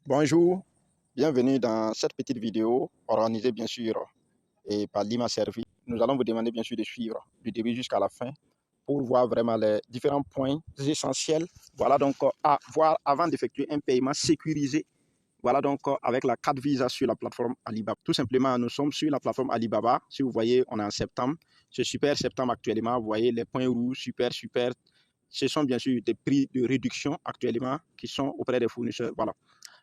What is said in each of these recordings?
Bonjour, bienvenue dans cette petite vidéo organisée bien sûr et par Lima Service. Nous allons vous demander bien sûr de suivre du début jusqu'à la fin pour voir vraiment les différents points essentiels. Voilà donc à voir avant d'effectuer un paiement sécurisé. Voilà donc avec la carte Visa sur la plateforme Alibaba. Tout simplement, nous sommes sur la plateforme Alibaba. Si vous voyez, on est en septembre. C'est super septembre actuellement. Vous voyez les points rouges, super, super. Ce sont bien sûr des prix de réduction actuellement qui sont auprès des fournisseurs. Voilà.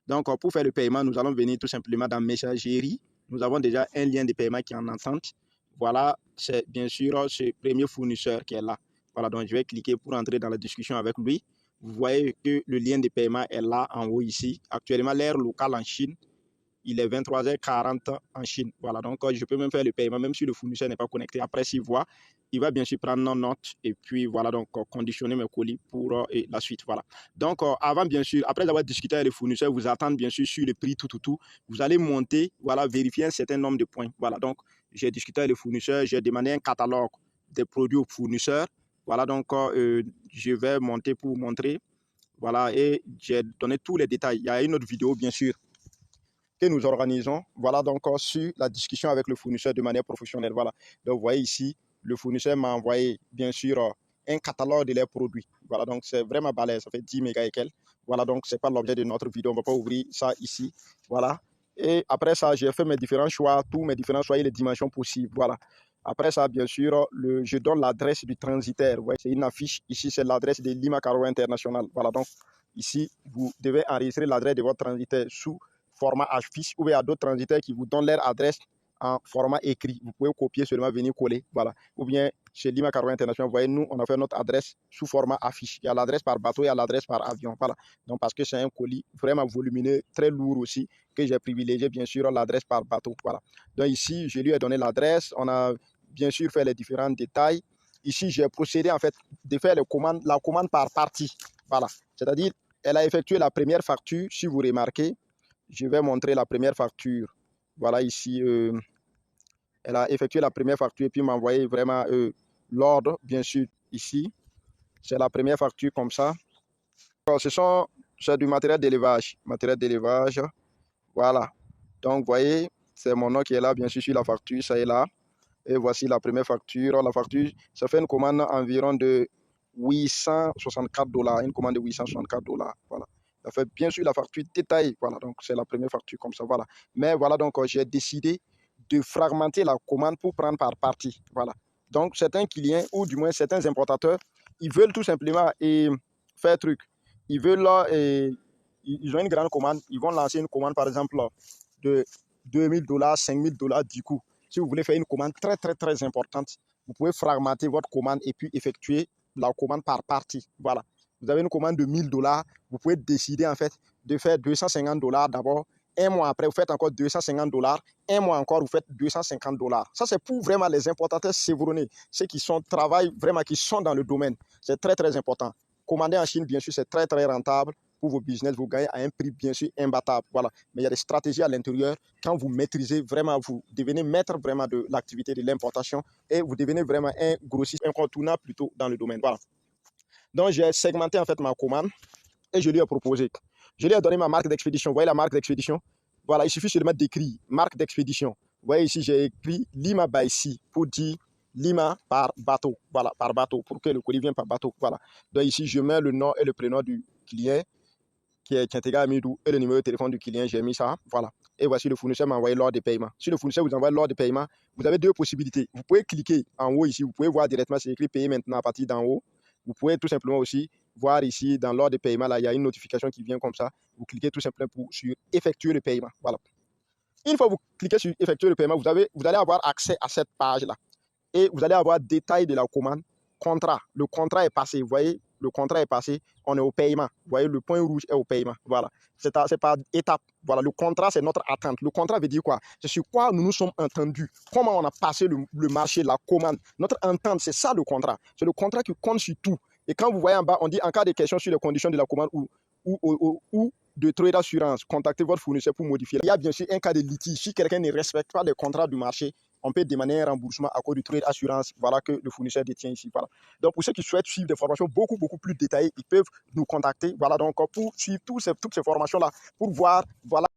Donc, pour faire le paiement, nous allons venir tout simplement dans Messagerie. Nous avons déjà un lien de paiement qui est en entente. Voilà, c'est bien sûr ce premier fournisseur qui est là. Voilà, donc je vais cliquer pour entrer dans la discussion avec lui. Vous voyez que le lien de paiement est là en haut ici. Actuellement, l'heure locale en Chine, il est 23h40 en Chine. Voilà, donc je peux même faire le paiement, même si le fournisseur n'est pas connecté. Après, s'il voit, il va bien sûr prendre nos notes et puis voilà, donc conditionner mes colis pour la suite. Voilà. Donc, avant, bien sûr, après avoir discuté avec le fournisseur, vous attendre bien sûr sur le prix, tout. Vous allez monter, voilà, vérifier un certain nombre de points. Voilà, donc j'ai discuté avec le fournisseur, j'ai demandé un catalogue des produits au fournisseur. Voilà, donc je vais monter pour vous montrer. Voilà, et j'ai donné tous les détails. Il y a une autre vidéo, bien sûr, que nous organisons. Voilà donc sur la discussion avec le fournisseur de manière professionnelle. Voilà. Donc vous voyez ici, le fournisseur m'a envoyé bien sûr un catalogue de leurs produits. Voilà, donc c'est vraiment balèze, ça fait 10 mégas et quelques. Voilà, donc c'est pas l'objet de notre vidéo, on ne va pas ouvrir ça ici. Voilà. Et après ça, j'ai fait mes différents choix, tous mes différents choix et les dimensions possibles. Voilà. Après ça, bien sûr, je donne l'adresse du transitaire. Ouais, c'est une affiche. Ici, c'est l'adresse de Lima Cargo International. Voilà, donc ici, vous devez enregistrer l'adresse de votre transitaire sous format affiche ou il y a d'autres transitaires qui vous donnent leur adresse en format écrit. Vous pouvez copier seulement, venir coller. Voilà. Ou bien chez Lima Cargo International, vous voyez, nous, on a fait notre adresse sous format affiche. Il y a l'adresse par bateau, il y a l'adresse par avion. Voilà. Donc, parce que c'est un colis vraiment volumineux, très lourd aussi, que j'ai privilégié, bien sûr, l'adresse par bateau. Voilà. Donc, ici, je lui ai donné l'adresse. On a bien sûr fait les différents détails. Ici, j'ai procédé, en fait, de faire la commande par partie. Voilà. C'est-à-dire, elle a effectué la première facture, si vous remarquez. Je vais montrer la première facture. Voilà ici, elle a effectué la première facture et puis m'a envoyé vraiment l'ordre, bien sûr, ici. C'est la première facture comme ça. C'est du matériel d'élevage. Matériel d'élevage, voilà. Donc, vous voyez, c'est mon nom qui est là, bien sûr, sur la facture, ça est là. Et voici la première facture. La facture, ça fait une commande environ de 864 $. Une commande de 864 $. Voilà. Ça fait bien sûr la facture détaillée. Voilà, donc c'est la première facture comme ça. Voilà. Mais voilà, donc j'ai décidé de fragmenter la commande pour prendre par partie. Voilà. Donc certains clients, ou du moins certains importateurs, ils veulent tout simplement faire truc. Ils veulent ils ont une grande commande. Ils vont lancer une commande, par exemple, de 2000 $, 5000 $ du coup. Si vous voulez faire une commande très, très, très importante, vous pouvez fragmenter votre commande et puis effectuer la commande par partie. Voilà. Vous avez une commande de 1000 $, vous pouvez décider en fait de faire 250 $ d'abord. Un mois après, vous faites encore 250 $. Un mois encore, vous faites 250 $. Ça, c'est pour vraiment les importateurs chevronnés, ceux qui travaillent vraiment, qui sont dans le domaine. C'est très, très important. Commander en Chine, bien sûr, c'est très, très rentable pour vos business. Vous gagnez à un prix, bien sûr, imbattable. Voilà. Mais il y a des stratégies à l'intérieur. Quand vous maîtrisez vraiment, vous devenez maître vraiment de l'activité de l'importation et vous devenez vraiment un grossiste incontournable plutôt dans le domaine. Voilà. Donc, j'ai segmenté en fait ma commande et je lui ai proposé. Je lui ai donné ma marque d'expédition. Vous voyez la marque d'expédition? Voilà, il suffit seulement d'écrire marque d'expédition. Vous voyez ici, j'ai écrit Lima by Sea pour dire Lima par bateau. Voilà, par bateau, pour que le colis vienne par bateau. Voilà. Donc ici, je mets le nom et le prénom du client qui est Tientega Amidou et le numéro de téléphone du client. J'ai mis ça. Voilà. Et voici le fournisseur m'a envoyé l'ordre de paiement. Si le fournisseur vous envoie l'ordre de paiement, vous avez deux possibilités. Vous pouvez cliquer en haut ici. Vous pouvez voir directement, c'est écrit payer maintenant à partir d'en haut. Vous pouvez tout simplement aussi voir ici dans l'ordre de paiement, là, il y a une notification qui vient comme ça. Vous cliquez tout simplement sur effectuer le paiement. Voilà. Une fois que vous cliquez sur effectuer le paiement, vous allez avoir accès à cette page-là. Et vous allez avoir détail de la commande, contrat. Le contrat est passé, vous voyez, le contrat est passé, on est au paiement. Vous voyez, le point rouge est au paiement. Voilà. C'est par étape. Voilà, le contrat, c'est notre attente. Le contrat veut dire quoi? C'est sur quoi nous nous sommes entendus. Comment on a passé le marché, la commande. Notre entente, c'est ça le contrat. C'est le contrat qui compte sur tout. Et quand vous voyez en bas, on dit en cas de question sur les conditions de la commande ou de trade d'assurance, contactez votre fournisseur pour modifier. Il y a bien sûr un cas de litige. Si quelqu'un ne respecte pas les contrats du marché, on peut demander un remboursement à cause du trade assurance, voilà, que le fournisseur détient ici. Voilà. Donc, pour ceux qui souhaitent suivre des formations beaucoup plus détaillées, ils peuvent nous contacter. Voilà, donc, pour suivre toutes ces formations-là, pour voir, voilà,